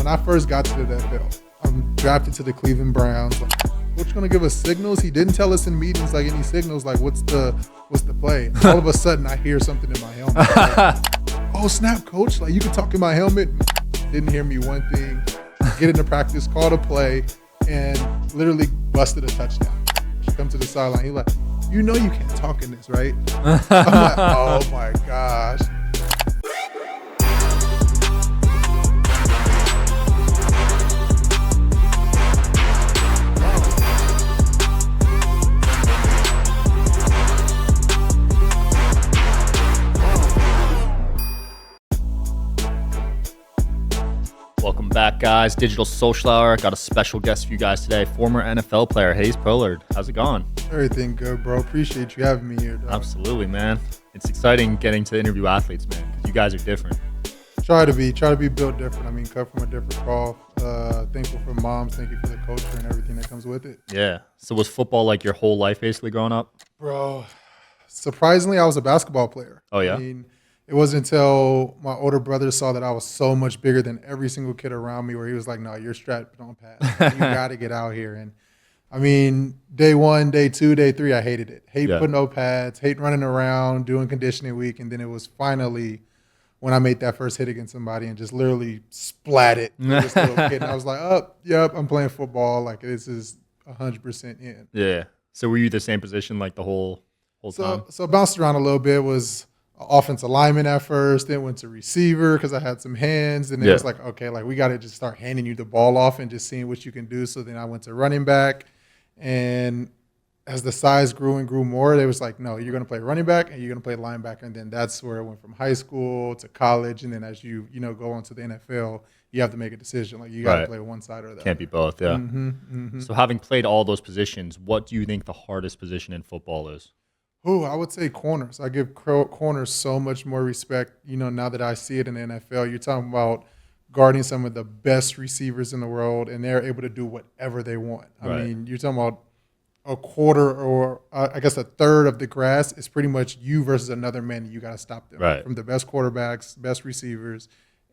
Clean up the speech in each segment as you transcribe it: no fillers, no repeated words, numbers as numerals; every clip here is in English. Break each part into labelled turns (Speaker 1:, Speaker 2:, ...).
Speaker 1: I first got to the NFL, I'm drafted to the Cleveland Browns. Like, coach gonna give us signals? He didn't tell us in meetings like any signals. Like, what's the play? All of a sudden, I hear something in my helmet. Like, oh snap, coach! Like you can talk in my helmet. Didn't hear me one thing. Get into practice, called a play, and literally busted a touchdown. She comes to the sideline. He's like, you know you can't talk in this, right? I'm like, oh my gosh.
Speaker 2: Welcome back, guys. Digital Social Hour. Got a special guest for you guys today. Former NFL player, Hayes Pullard. How's it going?
Speaker 1: Everything good, bro. Appreciate you having me here, dog.
Speaker 2: Absolutely, man. It's exciting getting to interview athletes, man, because you guys are different.
Speaker 1: Try to be built different. I mean, cut from a different cloth. Thankful for moms. Thank you for the culture and everything that comes with it.
Speaker 2: Yeah. So was football like your whole life basically growing up?
Speaker 1: Bro, surprisingly, I was a basketball player.
Speaker 2: Oh, yeah?
Speaker 1: I mean, it wasn't until my older brother saw that I was so much bigger than every single kid around me where he was like, no, you're strapped on pads. You got to get out here. And, I mean, day one, day two, day three, I hated it. Hate putting no pads, hate running around, doing conditioning week. And then it was finally when I made that first hit against somebody and just literally splat it to this little kid. And I was like, oh, yep, I'm playing football. Like, this is 100% in.
Speaker 2: Yeah. So were you the same position like the whole time?
Speaker 1: So bounced around a little bit, was offensive lineman at first, then went to receiver because I had some hands. And then it was like, okay, like we got to just start handing you the ball off and just seeing what you can do. So then I went to running back. And as the size grew and grew more, they was like, no, you're going to play running back and you're going to play linebacker. And then that's where it went from high school to college. And then as you go on to the NFL, you have to make a decision. Like you got to play one side or the other.
Speaker 2: Can't be both, yeah. So having played all those positions, what do you think the hardest position in football is?
Speaker 1: Oh, I would say corners. I give corners so much more respect, now that I see it in the NFL. You're talking about guarding some of the best receivers in the world, and they're able to do whatever they want. I mean, you're talking about a quarter or I guess a third of the grass is pretty much you versus another man. You got to stop them from the best quarterbacks, best receivers,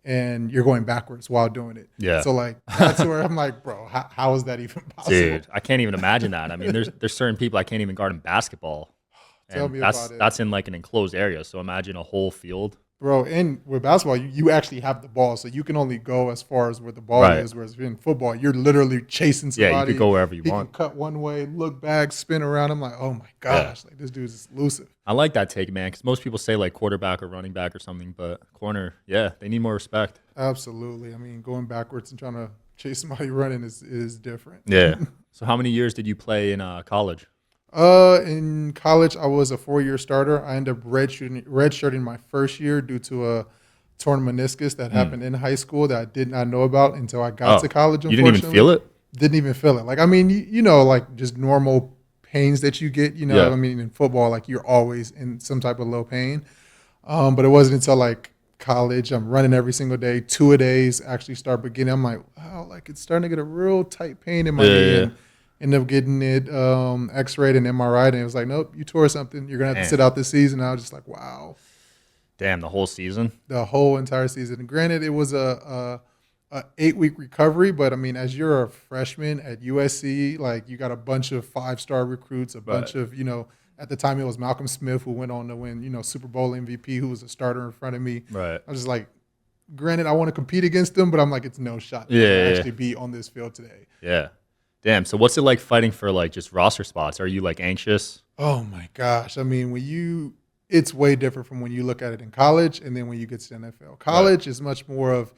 Speaker 1: and you're going backwards while doing it. Yeah. So, like, that's where I'm like, bro, how is that even possible?
Speaker 2: Dude, I can't even imagine that. I mean, there's certain people I can't even guard in basketball.
Speaker 1: Tell me about it.
Speaker 2: That's in like an enclosed area. So imagine a whole field.
Speaker 1: Bro, and with basketball, you actually have the ball. So you can only go as far as where the ball is. Whereas in football, you're literally chasing somebody.
Speaker 2: Yeah, you could go wherever you
Speaker 1: he
Speaker 2: want.
Speaker 1: Can cut one way, look back, spin around. I'm like, oh my gosh, like this dude's just elusive.
Speaker 2: I like that take, man, because most people say like quarterback or running back or something, but corner, they need more respect.
Speaker 1: Absolutely. I mean, going backwards and trying to chase somebody running is different.
Speaker 2: Yeah. So how many years did you play in college?
Speaker 1: In college, I was a 4-year starter. I ended up redshirting my first year due to a torn meniscus that happened in high school that I did not know about until I got to college.
Speaker 2: You didn't even feel it?
Speaker 1: Didn't even feel it. Like, I mean, like just normal pains that you get, I mean, in football, like you're always in some type of low pain. But it wasn't until like college, I'm running every single day, 2-a-days actually start beginning. I'm like, wow, like it's starting to get a real tight pain in my knee. And ended up getting it x-rayed and MRI'd, and it was like, nope, you tore something. You're going to have to sit out this season. And I was just like, wow.
Speaker 2: Damn, the whole season?
Speaker 1: The whole entire season. And granted, it was a 8-week recovery, but, I mean, as you're a freshman at USC, like, you got a bunch of 5-star recruits, a bunch of, at the time it was Malcolm Smith who went on to win, Super Bowl MVP, who was a starter in front of me.
Speaker 2: Right.
Speaker 1: I was just like, granted, I want to compete against them, but I'm like, it's no shot to actually be on this field today.
Speaker 2: Yeah. Damn. So what's it like fighting for like just roster spots? Are you like anxious?
Speaker 1: Oh my gosh. I mean, it's way different from when you look at it in college and then when you get to the NFL. College is much more of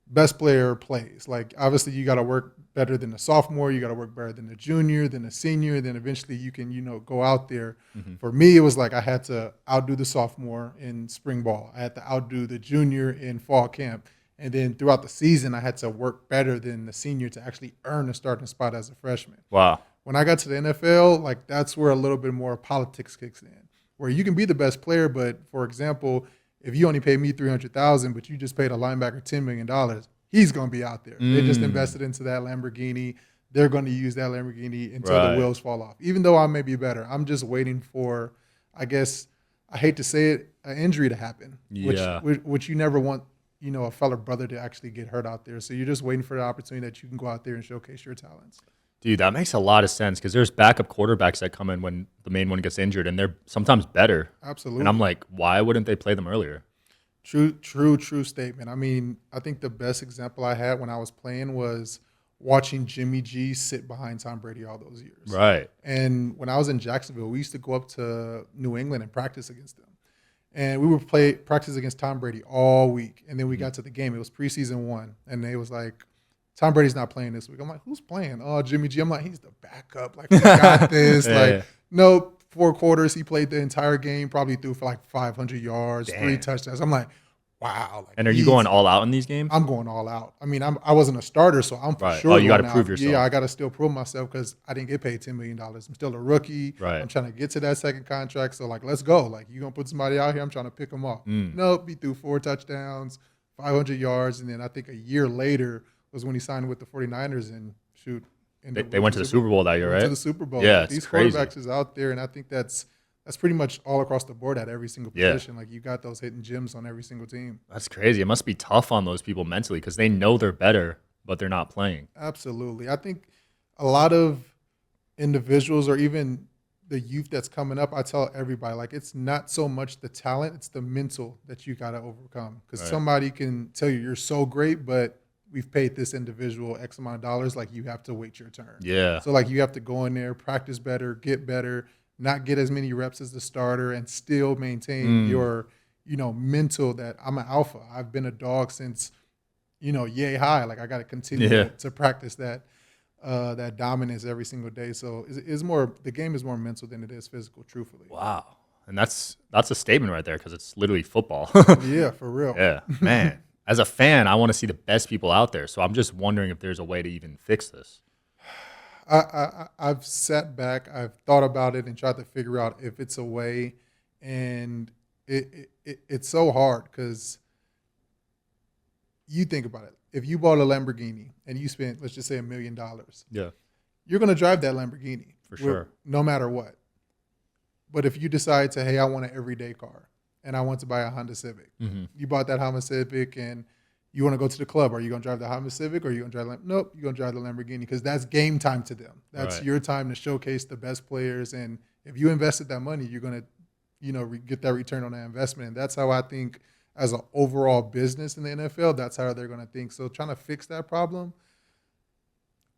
Speaker 1: best player plays. Like obviously you got to work better than the sophomore. You got to work better than the junior, than the senior. Then eventually you can, go out there. For me, it was like I had to outdo the sophomore in spring ball. I had to outdo the junior in fall camp. And then throughout the season, I had to work better than the senior to actually earn a starting spot as a freshman.
Speaker 2: Wow.
Speaker 1: When I got to the NFL, like that's where a little bit more politics kicks in, where you can be the best player, but for example, if you only pay me $300,000, but you just paid a linebacker $10 million, he's going to be out there. They just invested into that Lamborghini. They're going to use that Lamborghini until the wheels fall off. Even though I may be better, I'm just waiting for, I guess, I hate to say it, an injury to happen, which you never want a fellow brother to actually get hurt out there. So you're just waiting for the opportunity that you can go out there and showcase your talents.
Speaker 2: Dude, that makes a lot of sense because there's backup quarterbacks that come in when the main one gets injured, and they're sometimes better.
Speaker 1: Absolutely.
Speaker 2: And I'm like, why wouldn't they play them earlier?
Speaker 1: True statement. I mean, I think the best example I had when I was playing was watching Jimmy G sit behind Tom Brady all those years.
Speaker 2: Right.
Speaker 1: And when I was in Jacksonville, we used to go up to New England and practice against them. And we would practice against Tom Brady all week. And then we got to the game. It was preseason 1. And they was like, Tom Brady's not playing this week. I'm like, who's playing? Oh, Jimmy G. I'm like, he's the backup. Like, we got this.
Speaker 2: Yeah.
Speaker 1: No, 4 quarters. He played the entire game, probably threw for like 500 yards, 3 touchdowns. I'm like, wow.
Speaker 2: And are you going all out in these games?
Speaker 1: I'm going all out. I mean, I wasn't a starter, so I'm for sure.
Speaker 2: Oh, you got to
Speaker 1: going
Speaker 2: prove
Speaker 1: out.
Speaker 2: yourself.
Speaker 1: Yeah, I got to still prove myself because I didn't get paid $10 million. I'm still a rookie.
Speaker 2: Right.
Speaker 1: I'm trying to get to that second contract. So, like, let's go. Like, you going to put somebody out here, I'm trying to pick them off. Nope, he threw 4 touchdowns, 500 yards. And then I think a year later was when he signed with the 49ers and shoot.
Speaker 2: They went to the Super Bowl that year, right?
Speaker 1: To the Super Bowl.
Speaker 2: Yeah,
Speaker 1: These
Speaker 2: it's crazy.
Speaker 1: quarterbacks is out there, and I think that's pretty much all across the board at every single position. Like, you got those hidden gems on every single team.
Speaker 2: That's crazy. It must be tough on those people mentally because they know they're better, but they're not playing.
Speaker 1: Absolutely. I think a lot of individuals or even the youth that's coming up, I tell everybody, like, it's not so much the talent, it's the mental that you got to overcome. Because somebody can tell you you're so great, but we've paid this individual X amount of dollars, like, you have to wait your turn.
Speaker 2: Yeah.
Speaker 1: So, like, you have to go in there, practice better, get better, not get as many reps as the starter, and still maintain your, mental that I'm an alpha. I've been a dog since, yay high. Like, I got to continue to practice that dominance every single day. So it's more, the game is more mental than it is physical, truthfully.
Speaker 2: Wow. And that's a statement right there because it's literally football.
Speaker 1: Yeah, for real.
Speaker 2: Yeah, man. As a fan, I want to see the best people out there. So I'm just wondering if there's a way to even fix this.
Speaker 1: I've sat back, I've thought about it and tried to figure out if it's a way. And it's so hard because you think about it. If you bought a Lamborghini and you spent, let's just say, $1 million, you're going to drive that Lamborghini.
Speaker 2: For sure.
Speaker 1: No matter what. But if you decide to, hey, I want an everyday car and I want to buy a Honda Civic, you bought that Honda Civic and you want to go to the club. Are you going to drive the Honda Civic or are you going to drive Nope, you're going to drive the Lamborghini because that's game time to them. That's your time to showcase the best players. And if you invested that money, you're going to, get that return on that investment. And that's how I think as an overall business in the NFL, that's how they're going to think. So trying to fix that problem,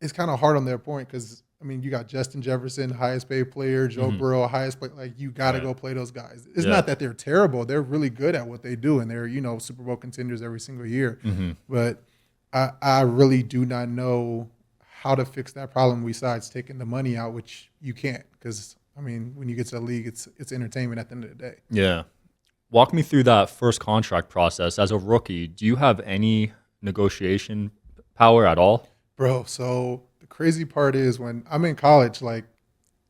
Speaker 1: it's kind of hard on their point because, I mean, you got Justin Jefferson, highest paid player, Joe Burrow, highest paid. Like, you got to go play those guys. It's not that they're terrible. They're really good at what they do, and they're, Super Bowl contenders every single year. But I really do not know how to fix that problem besides taking the money out, which you can't because, I mean, when you get to the league, it's entertainment at the end of the day.
Speaker 2: Yeah. Walk me through that first contract process. As a rookie, do you have any negotiation power at all?
Speaker 1: Bro, so the crazy part is when I'm in college, like,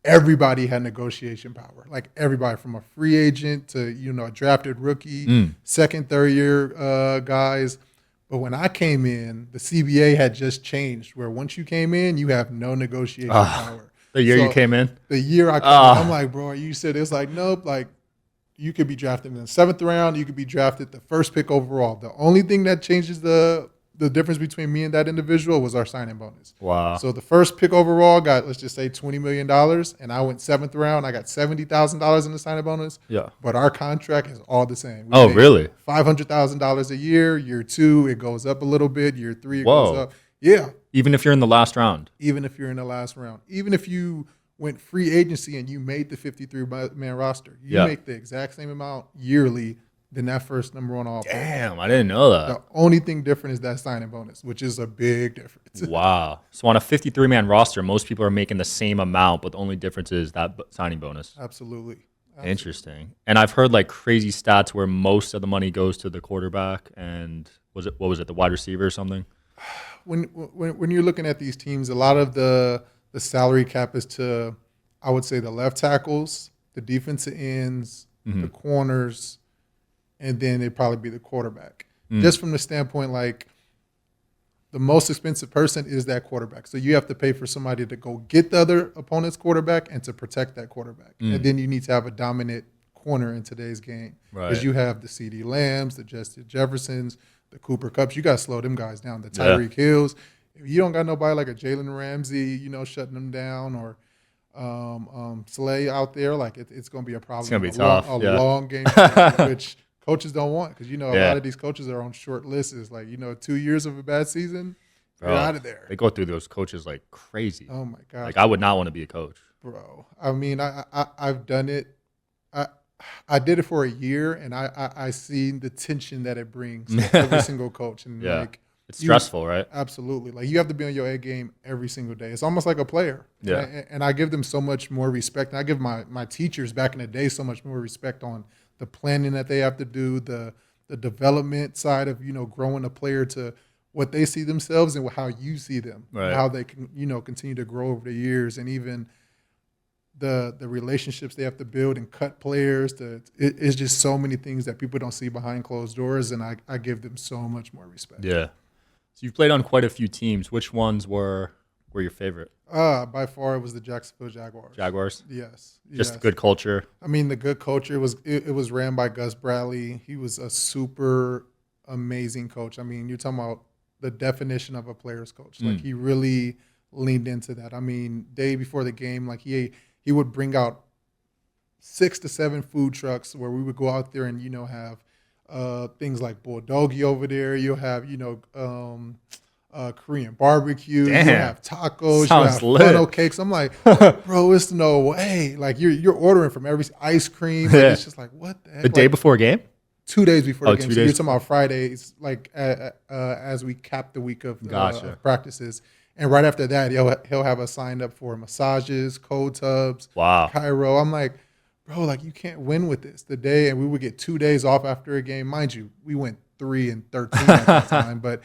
Speaker 1: everybody had negotiation power. Like, everybody from a free agent to, a drafted rookie, second, third year guys. But when I came in, the CBA had just changed where once you came in, you have no negotiation power.
Speaker 2: The year you came in?
Speaker 1: The year I came in, I'm like, bro, you said it's like, nope, like, you could be drafted in the 7th round. You could be drafted the first pick overall. The only thing that changes the difference between me and that individual was our signing bonus.
Speaker 2: Wow.
Speaker 1: So the first pick overall got, let's just say, $20 million, and I went 7th round. I got $70,000 in the signing bonus.
Speaker 2: Yeah.
Speaker 1: But our contract is all the same.
Speaker 2: Oh, really?
Speaker 1: $500,000 a year. Year 2, it goes up a little bit. Year 3, it goes up. Yeah.
Speaker 2: Even if you're in the last round?
Speaker 1: Even if you're in the last round. Even if you went free agency and you made the 53-man roster, you make the exact same amount yearly than that first number one offense.
Speaker 2: Damn, I didn't know that.
Speaker 1: The only thing different is that signing bonus, which is a big difference.
Speaker 2: Wow. So on a 53-man roster, most people are making the same amount, but the only difference is that signing bonus.
Speaker 1: Absolutely.
Speaker 2: Interesting. And I've heard like crazy stats where most of the money goes to the quarterback and what was it, the wide receiver or something?
Speaker 1: When you're looking at these teams, a lot of the salary cap is to, I would say, the left tackles, the defensive ends, the corners, and then it'd probably be the quarterback. Just from the standpoint, like, the most expensive person is that quarterback. So you have to pay for somebody to go get the other opponent's quarterback and to protect that quarterback. And then you need to have a dominant corner in today's game. Because you have the CeeDee Lambs, the Justin Jeffersons, the Cooper Kupps. You got to slow them guys down. The Tyreek Hills. If you don't got nobody like a Jalen Ramsey, shutting them down, or Slay out there, like it's going to be a problem.
Speaker 2: It's going to be tough.
Speaker 1: Long game, which coaches don't want, because a lot of these coaches are on short lists. It's like 2 years of a bad season, they're out of there.
Speaker 2: They go through those coaches like crazy.
Speaker 1: Oh my god!
Speaker 2: Like I would not want to be a coach,
Speaker 1: bro. I mean, I've done it. I did it for a year, and I seen the tension that it brings to every single coach, and like
Speaker 2: it's stressful, right?
Speaker 1: Absolutely. Like you have to be on your A game every single day. It's almost like a player.
Speaker 2: Yeah.
Speaker 1: And I give them so much more respect. And I give my teachers back in the day so much more respect on the planning that they have to do, the development side of growing a player to what they see themselves and how you see them,
Speaker 2: right.
Speaker 1: And how they can continue to grow over the years, and even the relationships they have to build and cut players. It's just so many things that people don't see behind closed doors, and I give them so much more respect.
Speaker 2: Yeah. So you've played on quite a few teams. Which ones were your favorite?
Speaker 1: By far, it was the Jacksonville Jaguars.
Speaker 2: Jaguars?
Speaker 1: Yes.
Speaker 2: Just good culture?
Speaker 1: I mean, the good culture was ran by Gus Bradley. He was a super amazing coach. I mean, you're talking about the definition of a player's coach. Like, he really leaned into that. I mean, day before the game, like he would bring out 6 to 7 food trucks where we would go out there and, have things like bulldoggy over there. You'll have, Korean barbecue.
Speaker 2: Damn.
Speaker 1: You'll have tacos.
Speaker 2: Sounds
Speaker 1: you'll have funnel cakes. I'm like, bro, it's no way. Like you're ordering from every ice cream. Like, it's just like, what the heck?
Speaker 2: The day before a game?
Speaker 1: 2 days before the game.
Speaker 2: 2
Speaker 1: So
Speaker 2: days.
Speaker 1: you're talking about Fridays, like as we cap the week of practices. And right after that, he'll have us signed up for massages, cold tubs, Cairo. I'm like, bro, like you can't win with this. And we would get 2 days off after a game. Mind you, we went 3-13 at that time, but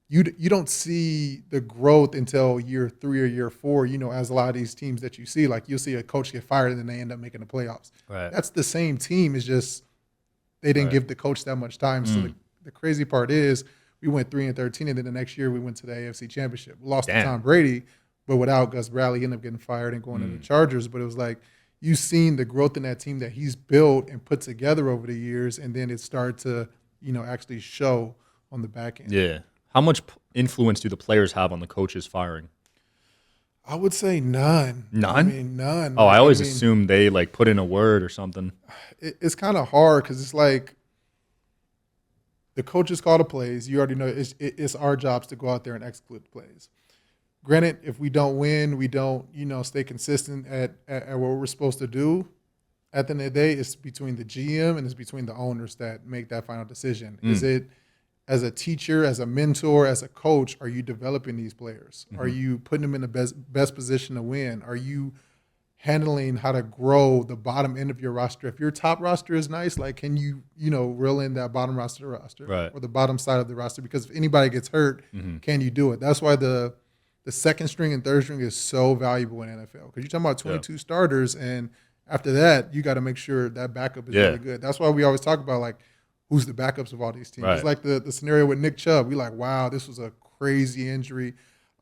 Speaker 1: you don't see the growth until year 3 or year 4. As a lot of these teams that you see, like you'll see a coach get fired and then they end up making the playoffs.
Speaker 2: Right.
Speaker 1: That's the same team. It's just they didn't give the coach that much time. So the crazy part is we went 3-13, and then the next year we went to the AFC Championship. We lost to Tom Brady, but without Gus Bradley, he ended up getting fired and going to the Chargers. But it was like you've seen the growth in that team that he's built and put together over the years, and then it started to actually show on the back end.
Speaker 2: Yeah. How much influence do the players have on the coach's firing?
Speaker 1: I would say none.
Speaker 2: None?
Speaker 1: I mean, none.
Speaker 2: Oh, I always assume they like put in a word or something.
Speaker 1: It's kind of hard because it's like the coaches call the plays. You already know it's our jobs to go out there and execute the plays. Granted, if we don't win, we don't stay consistent at what we're supposed to do. At the end of the day, it's between the GM and it's between the owners that make that final decision. Is it as a teacher, as a mentor, as a coach, are you developing these players? Are you putting them in the best position to win? Are you handling how to grow the bottom end of your roster? If your top roster is nice, like can you reel in that bottom roster
Speaker 2: right.
Speaker 1: or the bottom side of the roster? Because if anybody gets hurt, can you do it? That's why the second string and third string is so valuable in NFL, because you're talking about 22 starters, and after that, you got to make sure that backup is really good. That's why we always talk about like who's the backups of all these teams. Right. It's like the scenario with Nick Chubb. We like, wow, this was a crazy injury.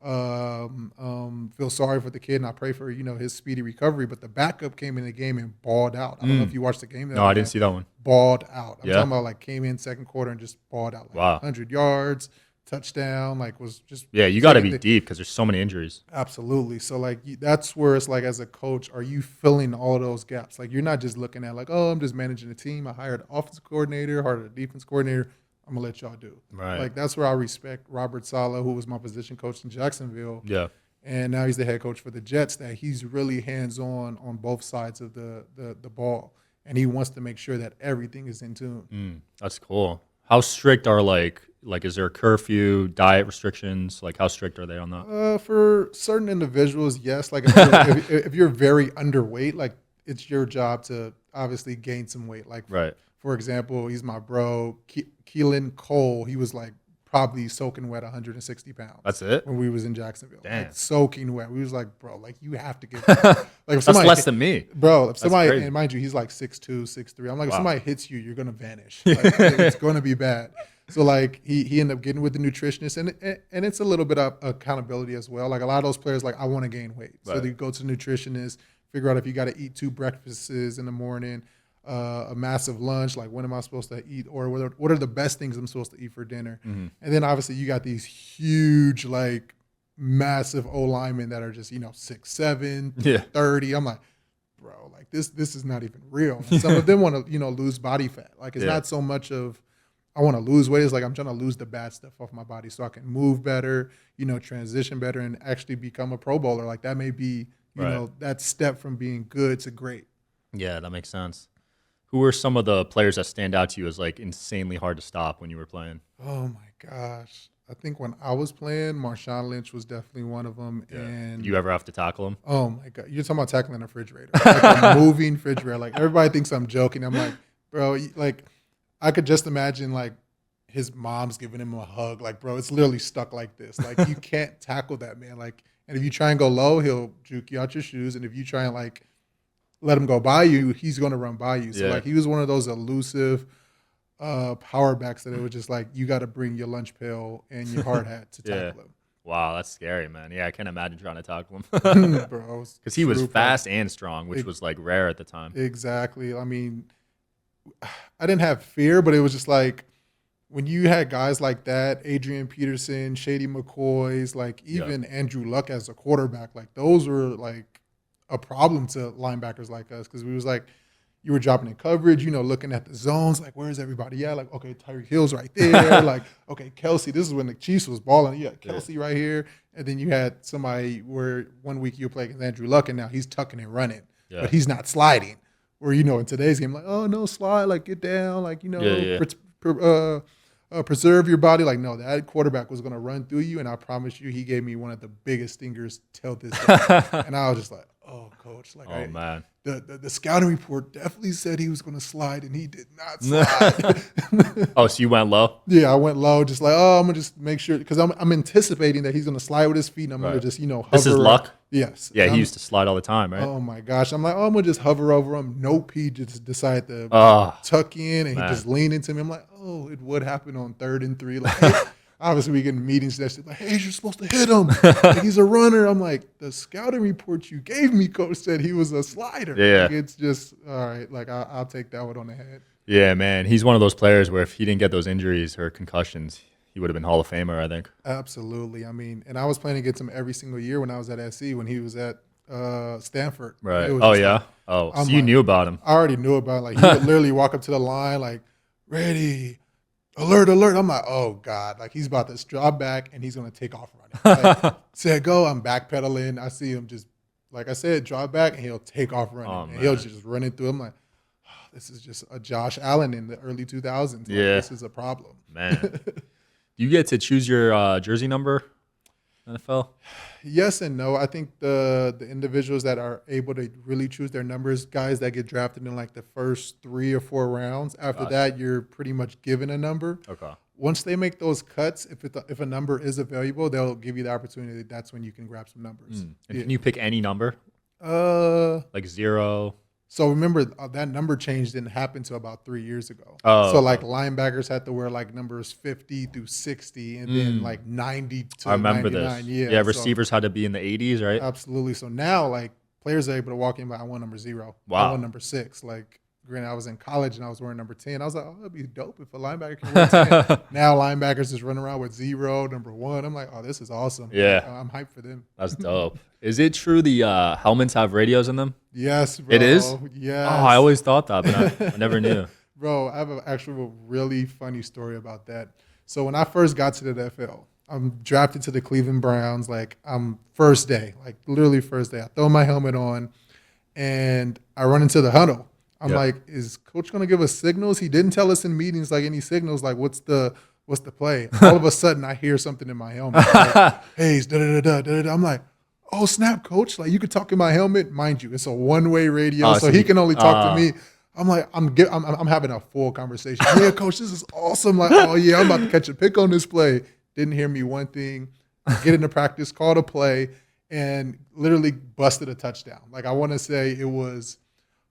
Speaker 1: Feel sorry for the kid, and I pray for his speedy recovery. But the backup came in the game and balled out. I don't know if you watched the game.
Speaker 2: No, I didn't see that one.
Speaker 1: Balled out. I'm talking about like came in second quarter and just balled out. Like 100 yards, touchdown. Like was just
Speaker 2: you got to be deep because there's so many injuries.
Speaker 1: Absolutely. So like that's where it's like as a coach, are you filling all those gaps? Like you're not just looking at like, oh, I'm just managing a team. I hired an offensive coordinator, hired a defense coordinator. I'm gonna let y'all do.
Speaker 2: Right.
Speaker 1: Like that's where I respect Robert Saleh, who was my position coach in Jacksonville.
Speaker 2: Yeah.
Speaker 1: And now he's the head coach for the Jets. That he's really hands-on on both sides of the ball, and he wants to make sure that everything is in tune.
Speaker 2: That's cool. How strict are like is there a curfew, diet restrictions? Like how strict are they on that?
Speaker 1: For certain individuals, yes. Like if you're very underweight, like it's your job to obviously gain some weight. Like for example, he's my bro, Keelan Cole. He was like probably soaking wet 160 pounds.
Speaker 2: That's it?
Speaker 1: When we was in Jacksonville.
Speaker 2: Damn.
Speaker 1: Like soaking wet. We was like, bro, like you have to get
Speaker 2: like if that's less than me.
Speaker 1: Bro, if somebody, and mind you, he's like 6'2", 6'3". I'm like, if somebody hits you, you're going to vanish. Like, it's going to be bad. So like he ended up getting with the nutritionist, and it's a little bit of accountability as well. Like a lot of those players, like I want to gain weight. So they go to the nutritionist, figure out if you got to eat 2 breakfasts in the morning. a massive lunch, like when am I supposed to eat, or what are the best things I'm supposed to eat for dinner. And then obviously you got these huge, like massive O linemen that are just 6'7", 30. I'm like, bro, like this is not even real. And some of them want to lose body fat. Like it's not so much of I want to lose weight. It's like I'm trying to lose the bad stuff off my body so I can move better, transition better, and actually become a Pro Bowler. Like that may be that step from being good to great.
Speaker 2: Yeah, that makes sense. Who are some of the players that stand out to you as like insanely hard to stop when you were playing?
Speaker 1: Oh my gosh. I think when I was playing, Marshawn Lynch was definitely one of them.
Speaker 2: Yeah.
Speaker 1: And
Speaker 2: Did you ever have to tackle him?
Speaker 1: Oh my God. You're talking about tackling a refrigerator. Like a moving refrigerator. Like everybody thinks I'm joking. I'm like, bro, like I could just imagine like his mom's giving him a hug. Like, bro, it's literally stuck like this. Like you can't tackle that man. Like, and if you try and go low, he'll juke you out your shoes. And if you try and like let him go by you, he's going to run by you. So like he was one of those elusive power backs that it was just like you got to bring your lunch pail and your hard hat to tackle him.
Speaker 2: Wow, that's scary, man. Yeah, I can't imagine trying to tackle him.
Speaker 1: Bro,
Speaker 2: because he was fast and strong, which was like rare at the time.
Speaker 1: Exactly. I mean, I didn't have fear, but it was just like when you had guys like that, Adrian Peterson, Shady McCoys, like even Andrew Luck as a quarterback, like those were like a problem to linebackers like us because we was like, you were dropping in coverage, looking at the zones, like, where's everybody at? Like, okay, Tyreek Hill's right there. Like, okay, Kelsey, this is when the Chiefs was balling. You got Kelsey right here. And then you had somebody where 1 week you play against Andrew Luck, and now he's tucking and running. Yeah. But he's not sliding. Where, in today's game, like, oh, no, slide, like, get down, like, preserve your body. Like, no, that quarterback was going to run through you, and I promise you he gave me one of the biggest stingers till this day. And I was just like, oh, coach. Like,
Speaker 2: man.
Speaker 1: The scouting report definitely said he was going to slide, and he did not slide.
Speaker 2: Oh, so you went low?
Speaker 1: Yeah, I went low, just like, oh, I'm going to just make sure, because I'm anticipating that he's going to slide with his feet, and I'm going to just, hover.
Speaker 2: This is Luck?
Speaker 1: Yes.
Speaker 2: Yeah, he used to slide all the time, right?
Speaker 1: Oh, my gosh. I'm like, oh, I'm going to just hover over him. Nope, he just decided to tuck in, and he just leaned into me. I'm like, oh, it would happen on 3rd and 3. Like, hey, obviously, we get in meetings that like, hey, you're supposed to hit him. Like, he's a runner. I'm like, the scouting report you gave me, coach, said he was a slider.
Speaker 2: Yeah.
Speaker 1: Like, it's just, all right, like, I'll take that one on the head.
Speaker 2: Yeah, man. He's one of those players where if he didn't get those injuries or concussions, he would have been Hall of Famer, I think.
Speaker 1: Absolutely. I mean, and I was playing against him every single year when I was at SC, when he was at Stanford.
Speaker 2: Right. Oh, yeah? Like, so you knew about him.
Speaker 1: I already knew about him. Like, he would literally walk up to the line, like, ready, alert, alert. I'm like, oh, God. Like, he's about to drop back, and he's going to take off running. Like, said, go. I'm backpedaling. I see him just, like I said, drop back, and he'll take off running. And he'll just run it through. I'm like, oh, this is just a Josh Allen in the early 2000s. Like, this is a problem.
Speaker 2: Man. You get to choose your jersey number, NFL?
Speaker 1: Yes and no. I think the individuals that are able to really choose their numbers, guys that get drafted in like the first 3 or 4 rounds. After that, you're pretty much given a number.
Speaker 2: Okay.
Speaker 1: Once they make those cuts, if a number is available, they'll give you the opportunity. That's when you can grab some numbers.
Speaker 2: And can you pick any number? Like 0?
Speaker 1: So remember, that number change didn't happen until about 3 years ago.
Speaker 2: Oh,
Speaker 1: so like linebackers had to wear like numbers 50 through 60, and then like 90 to 99. I remember 99. This.
Speaker 2: Yeah, receivers had to be in the 80s, right?
Speaker 1: Absolutely. So now like players are able to walk in, but I want number 0.
Speaker 2: Wow.
Speaker 1: I want number 6. Like, granted, I was in college and I was wearing number 10. I was like, oh, that'd be dope if a linebacker can wear 10. Now linebackers just run around with 0, number 1. I'm like, oh, this is awesome.
Speaker 2: Yeah.
Speaker 1: I'm hyped for them.
Speaker 2: That's dope. Is it true the helmets have radios in them?
Speaker 1: Yes, bro.
Speaker 2: It is?
Speaker 1: Yes.
Speaker 2: Oh, I always thought that, but I never knew.
Speaker 1: Bro, I have an actual really funny story about that. So when I first got to the NFL, I'm drafted to the Cleveland Browns. Like, I'm first day, like literally first day. I throw my helmet on, and I run into the huddle. I'm like, is coach going to give us signals? He didn't tell us in meetings, like, any signals, like, what's the play? All of a sudden, I hear something in my helmet. Like, hey, da-da-da-da-da-da. I'm like, oh, snap, coach. Like, you could talk in my helmet. Mind you, it's a one-way radio, so he can only talk to me. I'm like, I'm having a full conversation. Yeah, coach, this is awesome. Like, oh, yeah, I'm about to catch a pick on this play. Didn't hear me one thing. Get into practice, called a play, and literally busted a touchdown. Like, I want to say it was –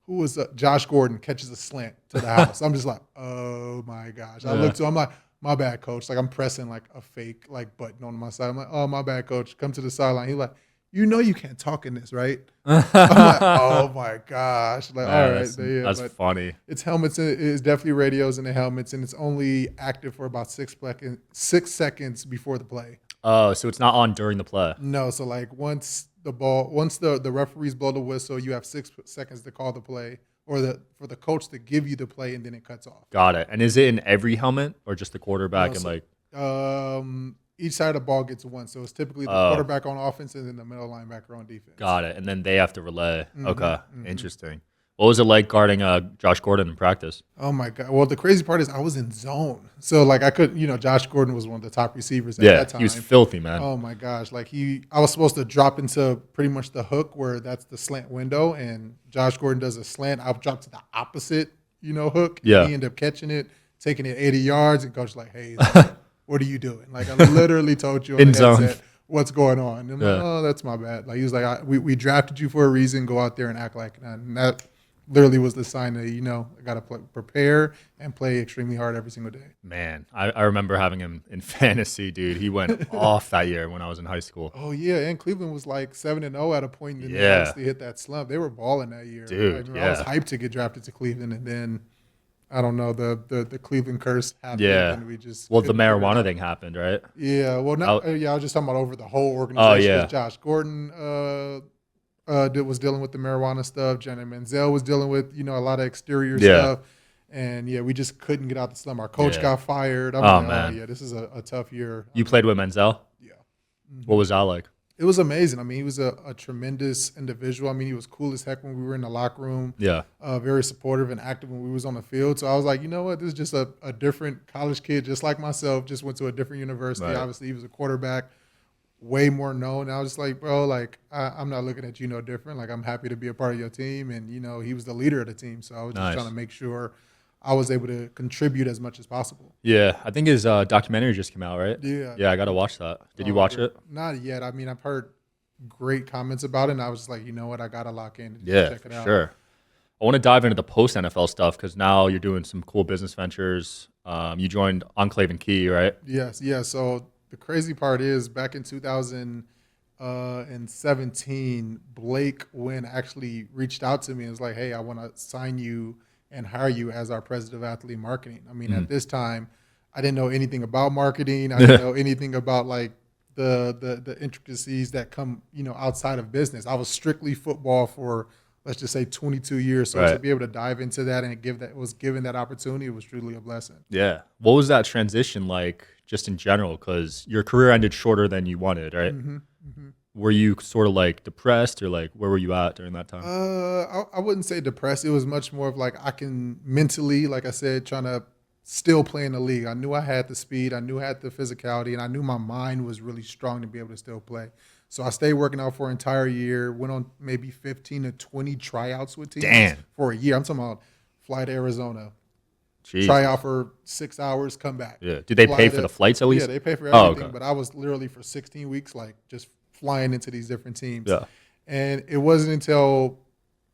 Speaker 1: who was Josh Gordon catches a slant to the house. I'm just like, oh, my gosh. I look to him, I'm like, my bad, coach. Like, I'm pressing, like, a fake, like, button on my side. I'm like, oh, my bad, coach. Come to the sideline. He's like, you know you can't talk in this, right? I'm like, oh my gosh. Like, all right.
Speaker 2: That's
Speaker 1: But
Speaker 2: funny.
Speaker 1: it's helmets. It's definitely radios in the helmets, and it's only active for about 6 seconds before the play.
Speaker 2: Oh, so it's not on during the play.
Speaker 1: No, so like once the referees blow the whistle, you have 6 seconds to call the play, or for the coach to give you the play, and then it cuts off.
Speaker 2: Got it. And is it in every helmet or just the quarterback
Speaker 1: No,
Speaker 2: and
Speaker 1: so,
Speaker 2: like?
Speaker 1: Each side of the ball gets one, so it's typically the quarterback on offense and then the middle linebacker on defense.
Speaker 2: Got it. And then they have to relay. Okay, interesting. What was it like guarding Josh Gordon in practice?
Speaker 1: Oh my god! Well, the crazy part is I was in zone, so like I could, Josh Gordon was one of the top receivers at that time.
Speaker 2: He was filthy, man.
Speaker 1: Oh my gosh! Like I was supposed to drop into pretty much the hook where that's the slant window, and Josh Gordon does a slant. I'll drop to the opposite, hook.
Speaker 2: Yeah.
Speaker 1: And he ended up catching it, taking it 80 yards, and coach like, hey. What are you doing? Like I literally told you on the headset what's going on. And I'm like, oh, that's my bad. Like he was like, we drafted you for a reason. Go out there and act like it. And that literally was the sign that I got to prepare and play extremely hard every single day.
Speaker 2: Man, I remember having him in fantasy, dude. He went off that year when I was in high school.
Speaker 1: Oh yeah, and Cleveland was like 7-0 at a point, and then they obviously hit that slump. They were balling that year,
Speaker 2: dude.
Speaker 1: I was hyped to get drafted to Cleveland, and then. I don't know, the Cleveland curse happened.
Speaker 2: Yeah.
Speaker 1: And we just
Speaker 2: the marijuana thing happened, right?
Speaker 1: Yeah. Well, I was just talking about over the whole organization.
Speaker 2: Oh, yeah.
Speaker 1: Josh Gordon was dealing with the marijuana stuff. Manziel was dealing with, a lot of exterior stuff. And, we just couldn't get out the slump. Our coach got fired.
Speaker 2: Man.
Speaker 1: This is a tough year.
Speaker 2: You played with Manziel?
Speaker 1: Yeah.
Speaker 2: What was that like?
Speaker 1: It was amazing. I mean, he was a tremendous individual. I mean, he was cool as heck when we were in the locker room.
Speaker 2: Yeah.
Speaker 1: Very supportive and active when we was on the field. So I was like, you know what? This is just a different college kid, just like myself, just went to a different university. Right. Obviously, he was a quarterback, way more known. And I was just like, bro, like, I'm not looking at you no different. Like, I'm happy to be a part of your team. And, he was the leader of the team. So I was just trying to make sure I was able to contribute as much as possible.
Speaker 2: Yeah, I think his documentary just came out, right?
Speaker 1: Yeah.
Speaker 2: I got to watch that. Did you watch it?
Speaker 1: Not yet. I mean, I've heard great comments about it, and I was just like, you know what? I got to lock in and check it out.
Speaker 2: Sure. I want to dive into the post-NFL stuff because now you're doing some cool business ventures. You joined Enclave and Key, right?
Speaker 1: Yes, yeah. So the crazy part is back in 2017, Blake Wynn actually reached out to me and was like, hey, I want to sign you and hire you as our president of athlete marketing. I mean, at this time, I didn't know anything about marketing. I didn't know anything about like the intricacies that come, outside of business. I was strictly football for, let's just say 22 years. So to be able to dive into that and was given that opportunity, it was truly a blessing.
Speaker 2: Yeah. What was that transition like just in general? Because your career ended shorter than you wanted, right? Were you sort of like depressed or like where were you at during that time?
Speaker 1: I wouldn't say depressed. It was much more of like I can mentally, like I said, trying to still play in the league. I knew I had the speed. I knew I had the physicality. And I knew my mind was really strong to be able to still play. So I stayed working out for an entire year, went on maybe 15 to 20 tryouts with teams for a year. I'm talking about fly to Arizona, try out for 6 hours, come back.
Speaker 2: Yeah. Did they pay for the flights at least?
Speaker 1: Yeah, they pay for everything. But I was literally for 16 weeks, like just flying into these different teams.
Speaker 2: Yeah.
Speaker 1: And it wasn't until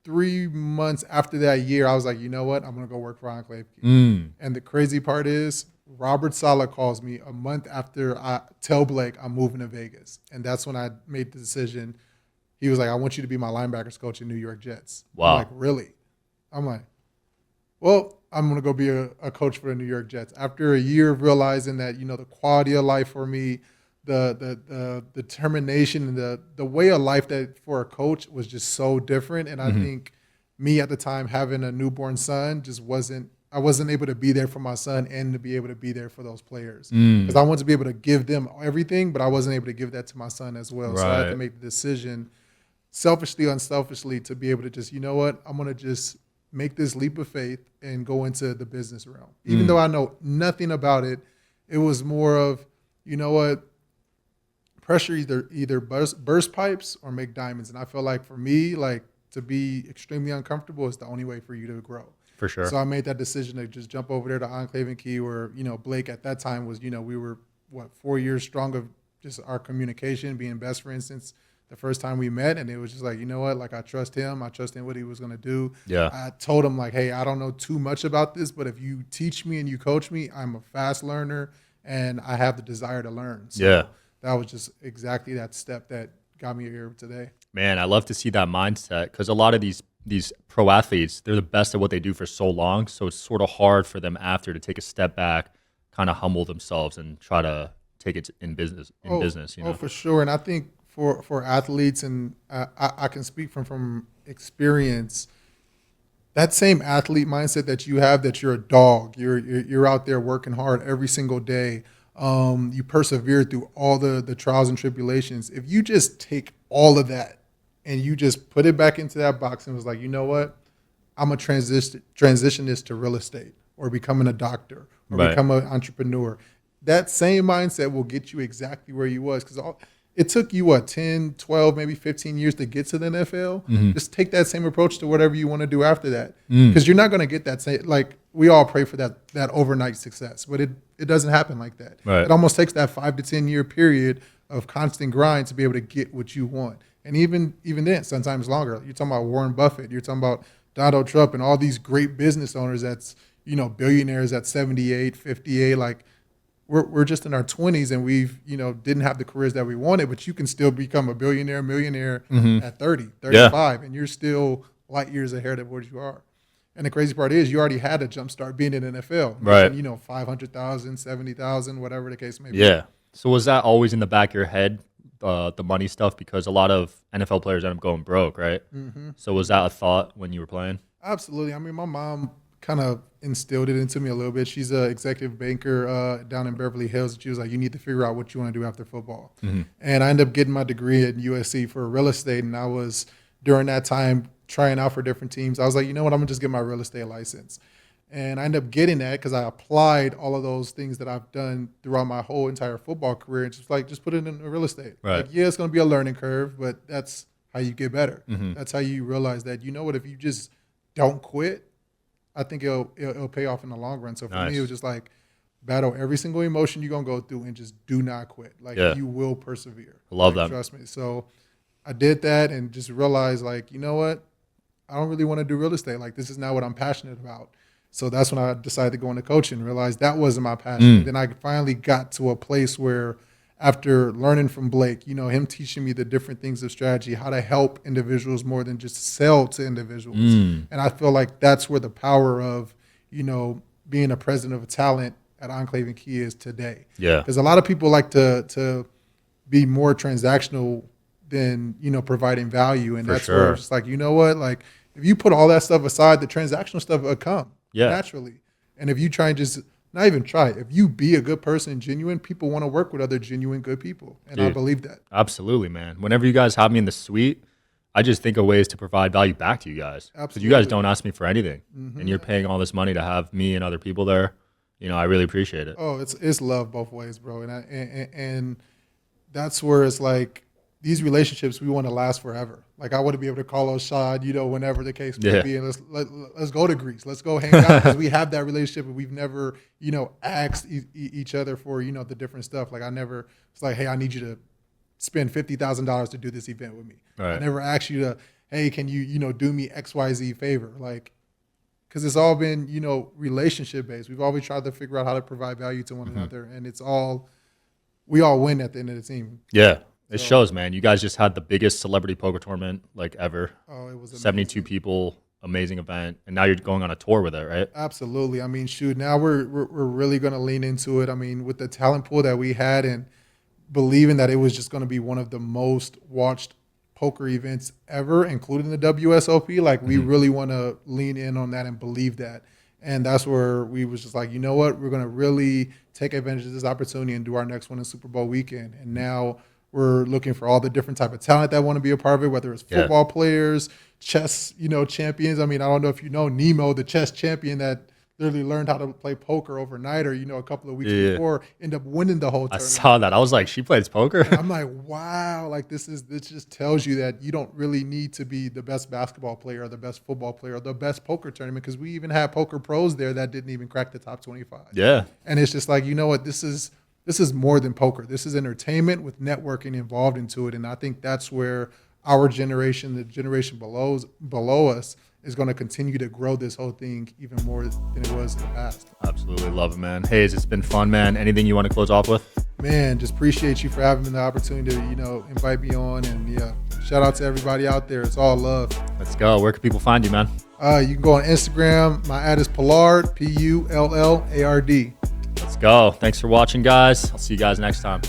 Speaker 1: 3 months after that year, I was like, you know what? I'm going to go work for Enclave Key. And the crazy part is Robert Saleh calls me a month after I tell Blake I'm moving to Vegas. And that's when I made the decision. He was like, I want you to be my linebackers coach in New York Jets.
Speaker 2: Wow.
Speaker 1: I'm like, really? I'm like, well, I'm going to go be a coach for the New York Jets. After a year of realizing that, the quality of life for me, the determination and the way of life that for a coach was just so different. And I think me at the time having a newborn son I wasn't able to be there for my son and to be able to be there for those players. Because I wanted to be able to give them everything, but I wasn't able to give that to my son as well. Right. So I had to make the decision selfishly, unselfishly to be able to just, you know what, I'm going to just make this leap of faith and go into the business realm. Even though I know nothing about it, it was more of, you know what, pressure either burst pipes or make diamonds. And I feel like for me, like to be extremely uncomfortable is the only way for you to grow.
Speaker 2: For sure.
Speaker 1: So I made that decision to just jump over there to Enclave and Key where, Blake at that time was, we were, 4 years strong of just our communication, being best friends since the first time we met. And it was just like, you know what, like I trust him. I trust in what he was going to do.
Speaker 2: Yeah.
Speaker 1: I told him like, hey, I don't know too much about this, but if you teach me and you coach me, I'm a fast learner and I have the desire to learn. So that was just exactly that step that got me here today.
Speaker 2: Man, I love to see that mindset because a lot of these pro athletes, they're the best at what they do for so long. So it's sort of hard for them after to take a step back, kind of humble themselves and try to take it in business.
Speaker 1: Oh, for sure. And I think for athletes, and I can speak from experience, that same athlete mindset that you have, that you're a dog, you're out there working hard every single day. You persevere through all the trials and tribulations. If you just take all of that and you just put it back into that box and was like, you know what, I'm going to transition this to real estate or becoming a doctor or become an entrepreneur. That same mindset will get you exactly where you was, because it took you, 10, 12, maybe 15 years to get to the NFL.
Speaker 2: Mm-hmm.
Speaker 1: Just take that same approach to whatever you want to do after that, because you're not going to get that same, like we all pray for that overnight success, but it doesn't happen like that.
Speaker 2: Right.
Speaker 1: It almost takes that 5 to 10 year period of constant grind to be able to get what you want. And even then, sometimes longer. You're talking about Warren Buffett. You're talking about Donald Trump and all these great business owners that's, billionaires at 78, 58. Like, we're just in our 20s and we've, didn't have the careers that we wanted, but you can still become a millionaire at 30, 35, and you're still light years ahead of where you are. And the crazy part is you already had a jump start being in the NFL.
Speaker 2: Right.
Speaker 1: 500,000, 70,000, whatever the case may be.
Speaker 2: Yeah. So was that always in the back of your head, the money stuff? Because a lot of NFL players end up going broke, right? Mm-hmm. So was that a thought when you were playing?
Speaker 1: Absolutely. I mean, my mom kind of instilled it into me a little bit. She's an executive banker down in Beverly Hills. She was like, you need to figure out what you want to do after football. Mm-hmm. And I ended up getting my degree at USC for real estate. And I was, during that time, trying out for different teams. I was like, you know what, I'm going to just get my real estate license. And I ended up getting that because I applied all of those things that I've done throughout my whole entire football career and just put it in real estate.
Speaker 2: Right.
Speaker 1: Like, yeah, it's going to be a learning curve, but that's how you get better.
Speaker 2: Mm-hmm.
Speaker 1: That's how you realize that, you know what, if you just don't quit, I think it'll pay off in the long run. So for me, it was just like battle every single emotion you're going to go through and just do not quit. Like, you will persevere.
Speaker 2: I love that.
Speaker 1: Trust me. So I did that and just realized, like, you know what? I don't really want to do real estate. Like, this is not what I'm passionate about. So that's when I decided to go into coaching and realized that wasn't my passion. Then I finally got to a place where, after learning from Blake, him teaching me the different things of strategy, how to help individuals more than just sell to individuals. And I feel like that's where the power of, being a president of a talent at Enclave and Key is today.
Speaker 2: Yeah.
Speaker 1: Because a lot of people like to be more transactional than, providing value. And that's where it's just like, you know what? Like, if you put all that stuff aside, the transactional stuff will come naturally. And if you try and just not even try, if you be a good person, genuine, people want to work with other genuine good people. And I believe that.
Speaker 2: Absolutely, man. Whenever you guys have me in the suite, I just think of ways to provide value back to you guys.
Speaker 1: Absolutely.
Speaker 2: Because you guys don't ask me for anything. And you're paying all this money to have me and other people there. I really appreciate it.
Speaker 1: Oh, it's love both ways, bro. And that's where it's like, these relationships, we want to last forever. Like, I want to be able to call Shad, whenever the case may be, and let's go to Greece. Let's go hang out, because we have that relationship, and we've never, asked each other for, the different stuff. Like, it's like, hey, I need you to spend $50,000 to do this event with me.
Speaker 2: Right.
Speaker 1: I never asked you to, hey, can you, do me XYZ favor? Like, because it's all been, relationship based. We've always tried to figure out how to provide value to one another, and we all win at the end of the team.
Speaker 2: Yeah. It shows, man. You guys just had the biggest celebrity poker tournament ever.
Speaker 1: Oh, it was amazing.
Speaker 2: 72 people, amazing event, and now you're going on a tour with it, right?
Speaker 1: Absolutely. I mean, shoot, now we're really going to lean into it. I mean, with the talent pool that we had and believing that it was just going to be one of the most watched poker events ever, including the WSOP, like we really want to lean in on that and believe that. And that's where we was just like, you know what, we're going to really take advantage of this opportunity and do our next one in Super Bowl weekend. And now we're looking for all the different type of talent that want to be a part of it, whether it's football players, chess, champions. I mean, I don't know if you know Nemo, the chess champion that literally learned how to play poker overnight or, a couple of weeks before, end up winning the whole tournament.
Speaker 2: I saw that. I was like, she plays poker?
Speaker 1: And I'm like, wow, like this just tells you that you don't really need to be the best basketball player or the best football player or the best poker tournament, because we even had poker pros there that didn't even crack the top 25.
Speaker 2: Yeah.
Speaker 1: And it's just like, you know what, this is more than poker. This is entertainment with networking involved into it. And I think that's where our generation, the generation below us, is going to continue to grow this whole thing even more than it was in the past.
Speaker 2: Absolutely love it, man. Hayes, it's been fun, man. Anything you want to close off with?
Speaker 1: Man, just appreciate you for having the opportunity to, invite me on. And yeah, shout out to everybody out there. It's all love.
Speaker 2: Let's go. Where can people find you, man?
Speaker 1: You can go on Instagram. My ad is Pullard, Pullard.
Speaker 2: Let's go. Thanks for watching, guys. I'll see you guys next time.